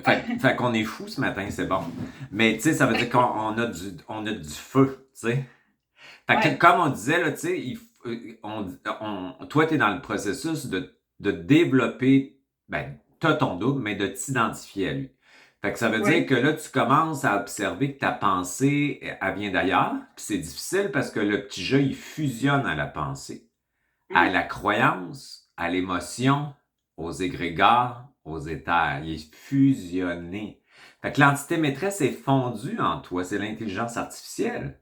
Fait qu'on est fou ce matin, c'est bon. Mais tu sais, ça veut dire qu'on a du feu, tu sais. Fait que Ouais, comme on disait, là, tu sais, toi, tu es dans le processus de développer, ben, t'as ton double, mais de t'identifier à lui. Fait que ça veut dire ouais. que là, tu commences à observer que ta pensée, elle vient d'ailleurs. Puis c'est difficile parce que le petit jeu, il fusionne à la pensée, à Mm. la croyance, à l'émotion, aux égrégores, aux éthers. Il est fusionné. Fait que l'entité maîtresse est fondue en toi. C'est l'intelligence artificielle.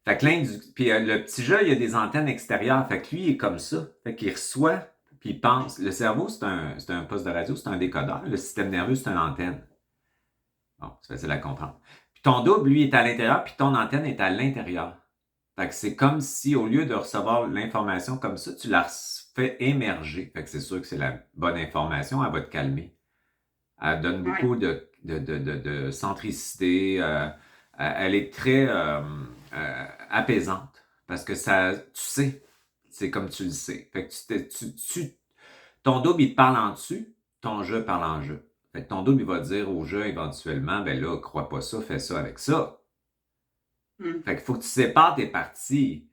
Fait que puis le petit jeu, il y a des antennes extérieures. Fait que lui, il est comme ça. Fait qu'il reçoit, puis il pense. Le cerveau, c'est un poste de radio, c'est un décodeur. Le système nerveux, c'est une antenne. Bon, c'est facile à comprendre. Puis ton double, lui, est à l'intérieur, puis ton antenne est à l'intérieur. Fait que c'est comme si, au lieu de recevoir l'information comme ça, tu la fais émerger. Fait que c'est sûr que c'est la bonne information, elle va te calmer. Elle donne Ouais. beaucoup de centricité. Elle est très apaisante. Parce que ça, tu sais, c'est comme tu le sais. Fait que ton double, il te parle en dessus, ton jeu parle en jeu. Fait que ton double, il va dire au jeu éventuellement, ben là, crois pas ça, fais ça avec ça. Mm. Fait qu'il faut que tu sépares tes parties.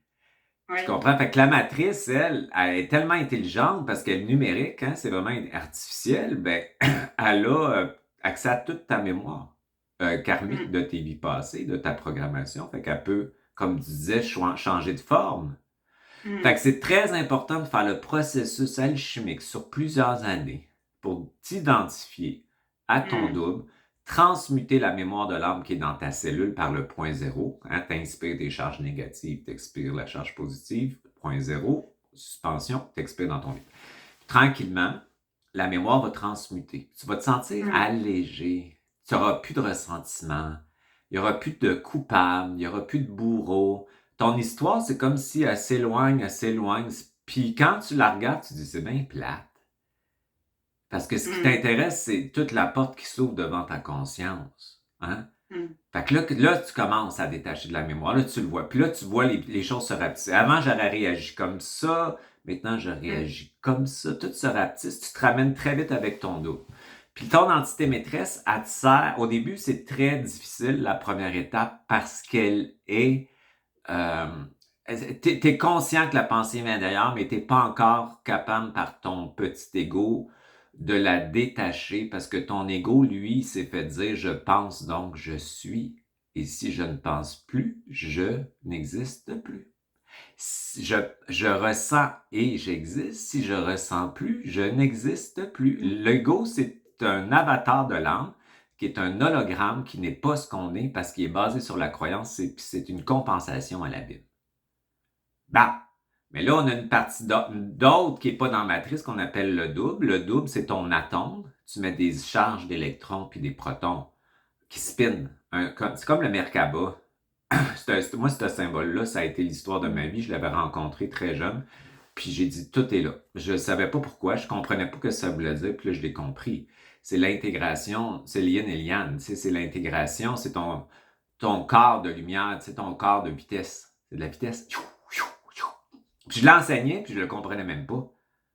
Tu Ouais. comprends? Fait que la matrice, elle est tellement intelligente parce qu'elle est numérique, hein, c'est vraiment artificiel, ben, elle a accès à toute ta mémoire karmique Mm. de tes vies passées, de ta programmation. Fait qu'elle peut, comme tu disais, changer de forme. Fait Mm. que c'est très important de faire le processus alchimique sur plusieurs années pour t'identifier à ton Mm. double, transmuter la mémoire de l'âme qui est dans ta cellule par le point zéro. Hein, t'inspires des charges négatives, t'expires la charge positive, point zéro, suspension, t'expires dans ton vide. Tranquillement, la mémoire va transmuter. Tu vas te sentir Mm. allégé. Tu n'auras plus de ressentiment. Il n'y aura plus de coupable. Il n'y aura plus de bourreau. Ton histoire, c'est comme si elle s'éloigne, elle s'éloigne. Puis quand tu la regardes, tu dis, c'est bien plate. Parce que ce qui Mm. t'intéresse, c'est toute la porte qui s'ouvre devant ta conscience. Hein? Mm. Fait que là, tu commences à détacher de la mémoire. Là, tu le vois. Puis là, tu vois les choses se rapetisser. Avant, j'aurais réagi comme ça. Maintenant, je Mm. réagis comme ça. Tout se rapetisse. Tu te ramènes très vite avec ton dos. Puis ton entité maîtresse, elle te sert. Au début, c'est très difficile, la première étape, parce qu'elle est... Euh, t'es conscient que la pensée vient d'ailleurs, mais t'es pas encore capable par ton petit ego de la détacher parce que ton ego, lui, s'est fait dire je pense donc je suis. Et si je ne pense plus, je n'existe plus. Si je ressens et j'existe. Si je ressens plus, je n'existe plus. L'ego, c'est un avatar de l'âme qui est un hologramme qui n'est pas ce qu'on est parce qu'il est basé sur la croyance, c'est une compensation à la Bible. Bah! Mais là, on a une partie d'autre qui n'est pas dans la matrice qu'on appelle le double. Le double, c'est ton atome. Tu mets des charges d'électrons puis des protons qui spinent. C'est comme le Merkaba. Moi, ce symbole-là, ça a été l'histoire de ma vie. Je l'avais rencontré très jeune. Puis j'ai dit, tout est là. Je ne savais pas pourquoi. Je ne comprenais pas ce que ça voulait dire. Puis là, je l'ai compris. C'est l'intégration. C'est l'yin et l'yan. Tu sais, c'est l'intégration. C'est ton corps de lumière. Tu sais, ton corps de vitesse. C'est de la vitesse. Puis je l'enseignais, puis je le comprenais même pas.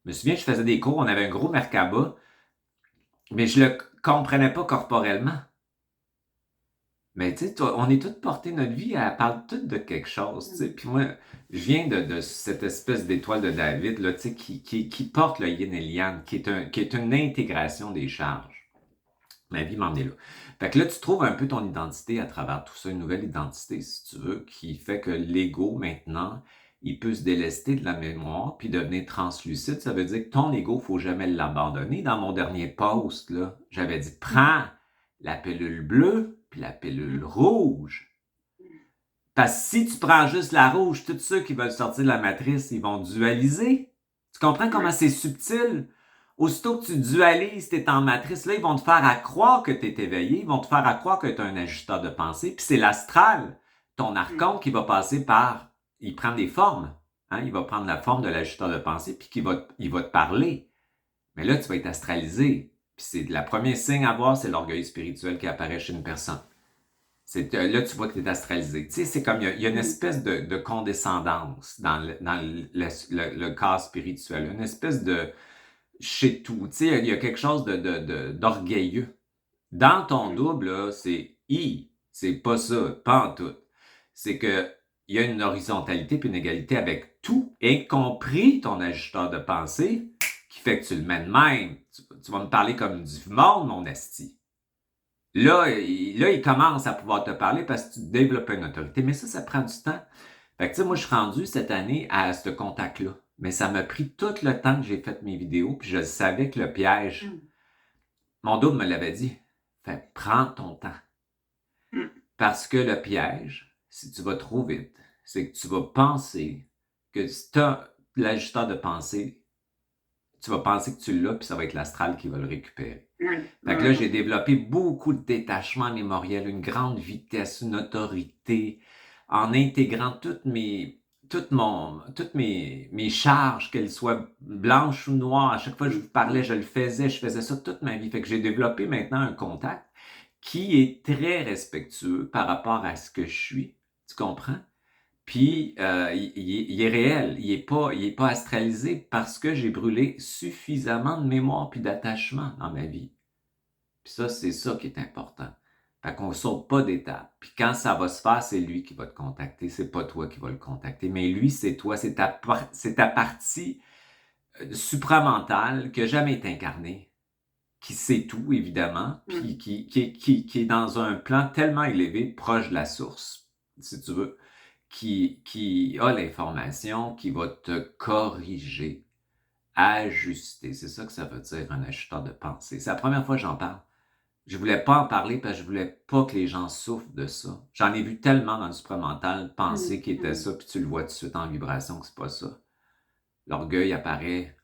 Je me souviens, je faisais des cours, on avait un gros Merkaba, mais je le comprenais pas corporellement. Mais tu sais, on est tous portés, notre vie, elle parle toute de quelque chose, tu sais. Puis moi, je viens de cette espèce d'étoile de David, là, tu sais, qui porte le yin et le yang, qui est une intégration des charges. Ma vie m'en est là. Fait que là, tu trouves un peu ton identité à travers tout ça, une nouvelle identité, si tu veux, qui fait que l'ego, maintenant, il peut se délester de la mémoire puis devenir translucide. Ça veut dire que ton ego, il ne faut jamais l'abandonner. Dans mon dernier post, là, j'avais dit, prends la pilule bleue puis la pilule rouge. Parce que si tu prends juste la rouge, tous ceux qui veulent sortir de la matrice, ils vont dualiser. Tu comprends comment Ouais. c'est subtil? Aussitôt que tu dualises, tu es en matrice, là, ils vont te faire à croire que tu es éveillé, ils vont te faire à croire que tu as un ajusteur de pensée, puis c'est l'astral, ton Mm. archonte qui va passer par, il prend des formes, hein? Il va prendre la forme de l'ajusteur de pensée, puis il va te parler. Mais là, tu vas être astralisé. Puis c'est la première signe à voir, c'est l'orgueil spirituel qui apparaît chez une personne. Là, tu vois que tu es astralisé. Tu sais, c'est comme, il y a une Mm. espèce de condescendance dans le corps spirituel, une espèce de chez tout. Tu sais, il y a quelque chose d'orgueilleux Dans ton Mm. double, là, c'est pas ça, pas en tout. C'est que il y a une horizontalité puis une égalité avec tout, y compris ton ajusteur de pensée, qui fait que tu le mets de même. Tu vas me parler comme du monde, mon esti. Là, il commence à pouvoir te parler parce que tu développes une autorité. Mais ça prend du temps. Fait que, tu sais, moi, je suis rendu cette année à ce contact-là. Mais ça m'a pris tout le temps que j'ai fait mes vidéos, puis je savais que le piège, Mm. mon double me l'avait dit. Fait, prends ton temps. Mm. Parce que le piège, si tu vas trop vite, c'est que tu vas penser que si tu as l'ajusteur de pensée, tu vas penser que tu l'as, puis ça va être l'astral qui va le récupérer. Ouais. Fait que là, Ouais. j'ai développé beaucoup de détachement mémoriel, une grande vitesse, une autorité, en intégrant toutes mes charges, qu'elles soient blanches ou noires. À chaque fois que je vous parlais, je faisais ça toute ma vie. Fait que j'ai développé maintenant un contact qui est très respectueux par rapport à ce que je suis. Tu comprends? Puis, il est réel, il est pas astralisé parce que j'ai brûlé suffisamment de mémoire puis d'attachement dans ma vie. Puis ça, c'est ça qui est important. Fait qu'on saute pas d'étape. Puis quand ça va se faire, c'est lui qui va te contacter, c'est pas toi qui va le contacter. Mais lui, c'est toi, c'est ta partie supramentale qui a jamais été incarnée, qui sait tout, évidemment, Mm. puis qui est dans un plan tellement élevé, proche de la source, si tu veux, qui a l'information, qui va te corriger, ajuster. C'est ça que ça veut dire, un ajusteur de pensée. C'est la première fois que j'en parle. Je voulais pas en parler parce que je voulais pas que les gens souffrent de ça. J'en ai vu tellement dans le supramental penser Mm. qu'il était Mm. ça, puis tu le vois tout de suite en vibration que c'est pas ça. L'orgueil apparaît,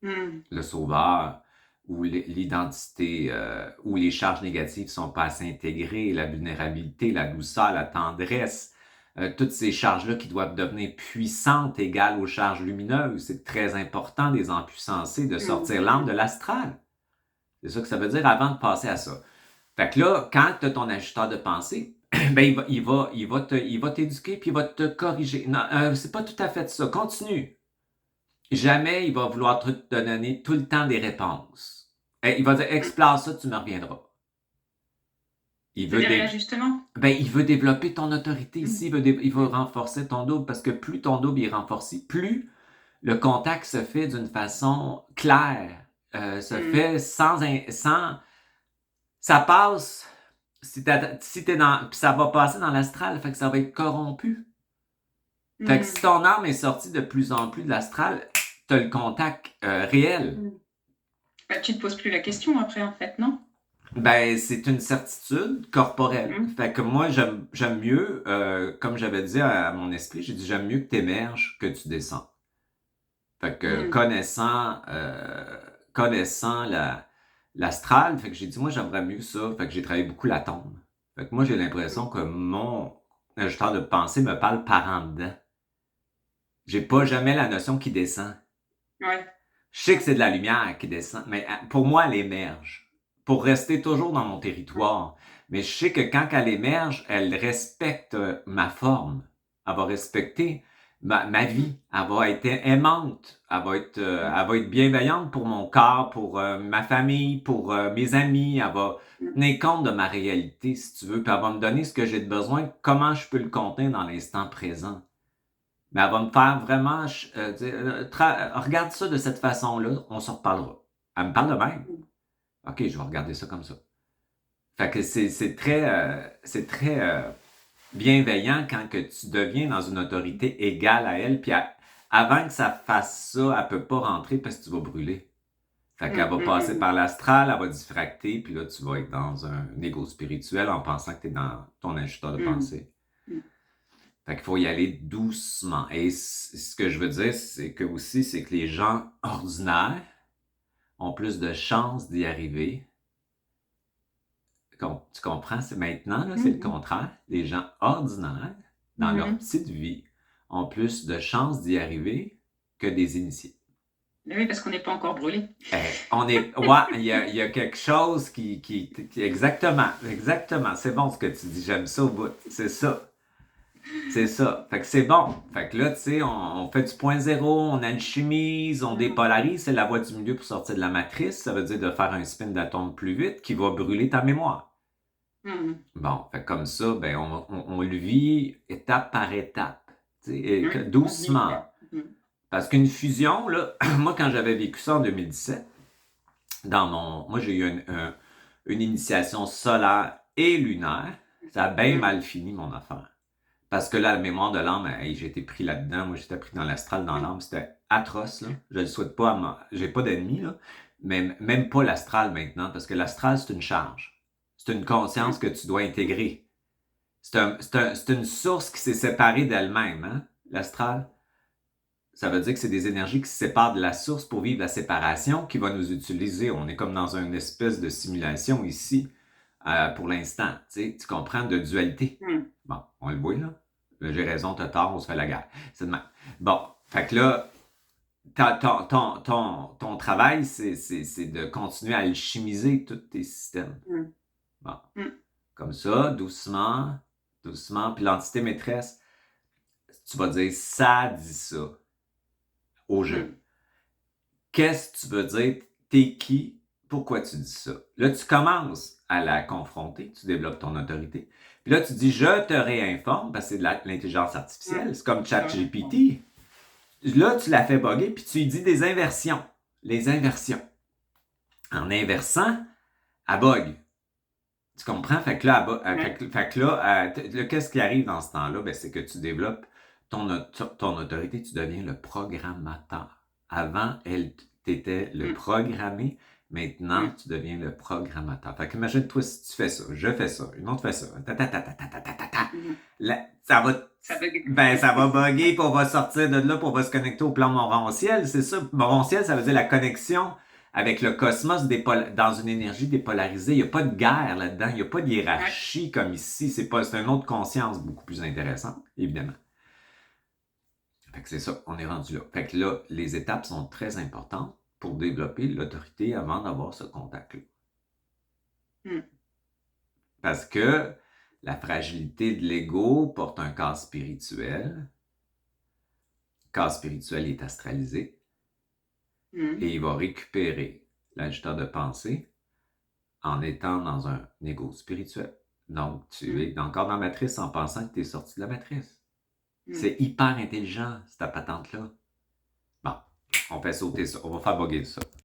Mm. le sauveur, ou l'identité, où les charges négatives sont pas assez intégrées, la vulnérabilité, la douceur, la tendresse, toutes ces charges-là qui doivent devenir puissantes, égales aux charges lumineuses. C'est très important des empuissancer, de Mm. sortir l'âme de l'astral. C'est ça que ça veut dire avant de passer à ça. Fait que là, quand tu as ton ajusteur de pensée, ben il va t'éduquer puis il va te corriger. Non, c'est pas tout à fait ça. Continue. Jamais il va vouloir te donner tout le temps des réponses. Il va dire Mm. explore ça, tu me reviendras. Il veut, C'est-à-dire l'ajustement? il veut développer ton autorité Mm. ici, il veut Mm. renforcer ton double parce que plus ton double est renforcé, plus le contact se fait d'une façon claire, se Mm. fait sans ça passe. Si t'es dans, puis ça va passer dans l'astral, fait que ça va être corrompu. Fait que si Mm. ton âme est sortie de plus en plus de l'astral, t'as le contact réel. Mm. Bah, tu te poses plus la question après, en fait, non? Ben, c'est une certitude corporelle. Mm. Fait que moi, j'aime mieux, comme j'avais dit à mon esprit, j'ai dit j'aime mieux que tu émerges que tu descends. Fait que Mm. connaissant l'astral, fait que j'ai dit moi j'aimerais mieux ça. Fait que j'ai travaillé beaucoup la tombe. Fait que moi j'ai l'impression Mm. que mon ajusteur de pensée me parle par en dedans. J'ai pas jamais la notion qui descend. Ouais. Je sais que c'est de la lumière qui descend, mais pour moi, elle émerge. Pour rester toujours dans mon territoire. Mais je sais que quand elle émerge, elle respecte ma forme. Elle va respecter ma Mm. vie. Elle va être aimante. Mm. Elle va être bienveillante pour mon corps, pour ma famille, pour mes amis. Elle va Mm. tenir compte de ma réalité, si tu veux. Puis elle va me donner ce que j'ai de besoin, comment je peux le contenir dans l'instant présent. Mais elle va me faire vraiment dire, regarde ça de cette façon-là, on s'en reparlera. Elle me parle de même. Mm. OK, je vais regarder ça comme ça. Fait que c'est très bienveillant quand que tu deviens dans une autorité égale à elle, puis avant que ça fasse ça, elle peut pas rentrer parce que tu vas brûler. Fait qu'elle Mm. va Mm. passer Mm. par l'astral, elle va diffracter, puis là, tu vas être dans un égo spirituel en pensant que tu es dans ton ajusteur de Mm. pensée. Mm. Fait qu'il faut y aller doucement. Et ce que je veux dire, c'est que aussi, c'est que les gens ordinaires ont plus de chances d'y arriver. Tu comprends? C'est maintenant, là, c'est le Mm. contraire. Les gens ordinaires, dans leur Mm. petite vie, ont plus de chances d'y arriver que des initiés. Oui, parce qu'on n'est pas encore brûlé. Ouais, il y a quelque chose exactement, exactement. C'est bon ce que tu dis, j'aime ça au bout. C'est ça. C'est ça. Fait que c'est bon. Fait que là, tu sais, on fait du point zéro, on alchimise, on Mhm. dépolarise, c'est la voie du milieu pour sortir de la matrice. Ça veut dire de faire un spin d'atome plus vite qui va brûler ta mémoire. Mhm. Bon, fait que comme ça, ben, on le vit étape par étape, tu sais, et Oui, on vit le doucement. fait. Mhm. Parce qu'une fusion, là, moi, quand j'avais vécu ça en 2017, moi, j'ai eu une initiation solaire et lunaire. Ça a bien mal Mhm. fini, mon affaire. Parce que là, la mémoire de l'âme, hey, j'ai été pris là-dedans. Moi, j'étais pris dans l'astral, dans l'âme. C'était atroce, là. Je ne le souhaite pas j'ai pas d'ennemis, là. Mais même pas l'astral maintenant, parce que l'astral, c'est une charge. C'est une conscience Mhm. que tu dois intégrer. C'est une source qui s'est séparée d'elle-même, hein, l'astral. Ça veut dire que c'est des énergies qui se séparent de la source pour vivre la séparation qui va nous utiliser. On est comme dans une espèce de simulation ici, pour l'instant. Tu comprends, de dualité. Mhm. Bon, on le voit là. J'ai raison, t'as tort, on se fait la guerre. C'est de même. Bon, fait que là, ton travail, c'est de continuer à alchimiser tous tes systèmes. Mhm. Bon, Mhm. comme ça, doucement, doucement. Puis l'entité maîtresse, tu vas dire, ça dit ça au jeu. Mhm. Qu'est-ce que tu veux dire? T'es qui? Pourquoi tu dis ça? Là, tu commences à la confronter, tu développes ton autorité. Puis là, tu dis, je te réinforme, parce que c'est de l'intelligence artificielle, Mhm. c'est comme Ça va répondre. ChatGPT. Là, tu la fais bugger, puis tu lui dis des inversions. Les inversions. En inversant, elle bug. Tu comprends? Fait que là, Ouais. fait que là, qu'est-ce qui arrive dans ce temps-là? Ben, c'est que tu développes ton autorité, tu deviens le programmateur. Avant, t'étais le Mhm. programmé. Maintenant, Mhm. tu deviens le programmateur. Fait qu'imagine-toi si tu fais ça, je fais ça, une autre fait ça. Ta, ta, ta, ta, ta, ta, ta, ta, ta. Mhm. Là, ça va, Ça bug. ben, ça va bugger, puis on va sortir de là, puis on va se connecter au plan morontiel. C'est ça. Morontiel, ça veut dire la connexion avec le cosmos dans une énergie dépolarisée. Il n'y a pas de guerre là-dedans, il n'y a pas de Ouais. hiérarchie comme ici. C'est une autre conscience beaucoup plus intéressante, évidemment. Fait que c'est ça, on est rendu là. Fait que là, les étapes sont très importantes pour développer l'autorité avant d'avoir ce contact-là. Mhm. Parce que la fragilité de l'ego porte un corps spirituel. Le corps spirituel est astralisé et Mhm. il va récupérer l'ajusteur de pensée en étant dans un ego spirituel. Donc, tu Mhm. es encore dans la matrice en pensant que tu es sorti de la matrice. Mhm. C'est hyper intelligent, cette patente-là. Bon, on fait sauter ça. On va faire bugger ça.